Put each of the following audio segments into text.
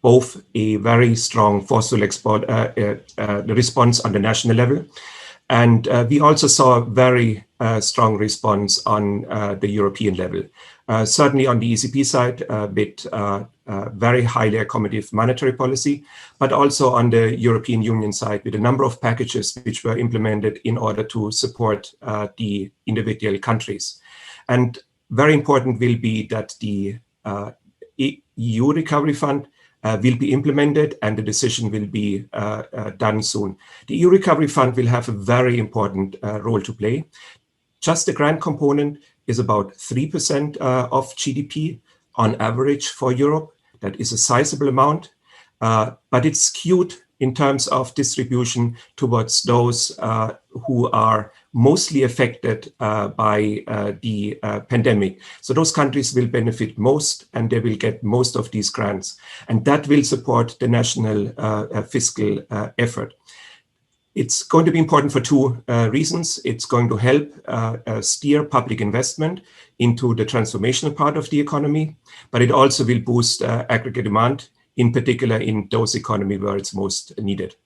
both a very strong forceful response on the national level, and we also saw a very strong response on the European level. Certainly on the ECB side, with very highly accommodative monetary policy, but also on the European Union side with a number of packages which were implemented in order to support the individual countries. And very important will be that the EU Recovery Fund will be implemented, and the decision will be done soon. The EU Recovery Fund will have a very important role to play. Just the grant component is about 3% of GDP on average for Europe. That is a sizable amount, but it's skewed in terms of distribution towards those who are mostly affected by the pandemic. So those countries will benefit most, and they will get most of these grants. And that will support the national fiscal effort. It's going to be important for two reasons. It's going to help steer public investment into the transformational part of the economy, but it also will boost aggregate demand, in particular in those economies where it's most needed.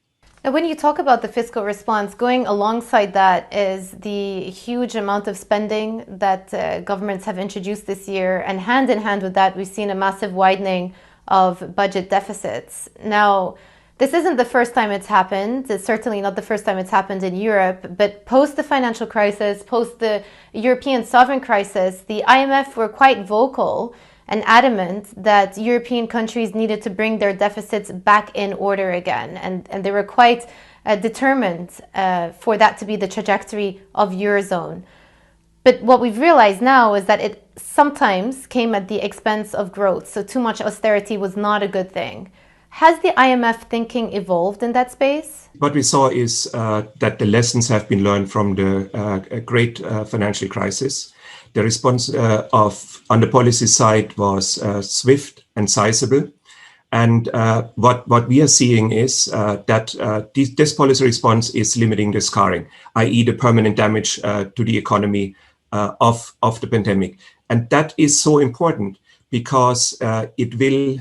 Now, when you talk about the fiscal response, going alongside that is the huge amount of spending that governments have introduced this year. And hand in hand with that, we've seen a massive widening of budget deficits. Now, this isn't the first time it's happened. It's certainly not the first time it's happened in Europe. But post the financial crisis, post the European sovereign crisis, the IMF were quite vocal and adamant that European countries needed to bring their deficits back in order again. And they were quite determined for that to be the trajectory of Eurozone. But what we've realized now is that it sometimes came at the expense of growth. So too much austerity was not a good thing. Has the IMF thinking evolved in that space? What we saw is that the lessons have been learned from the great financial crisis. The response on the policy side was swift and sizable. And what we are seeing is that this policy response is limiting the scarring, i.e. the permanent damage to the economy of the pandemic. And that is so important because it will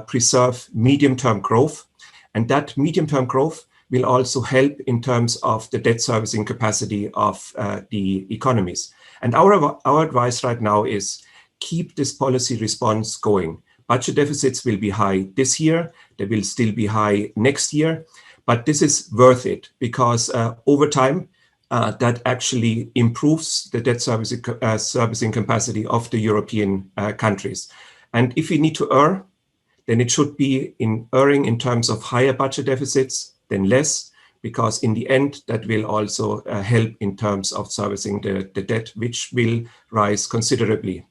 preserve medium-term growth. And that medium-term growth will also help in terms of the debt servicing capacity of the economies. And our advice right now is keep this policy response going. Budget deficits will be high this year. They will still be high next year. But this is worth it because over time, that actually improves the debt servicing capacity of the European countries. And if we need to err, then it should be erring in terms of higher budget deficits than less, because in the end, that will also help in terms of servicing the debt, which will rise considerably.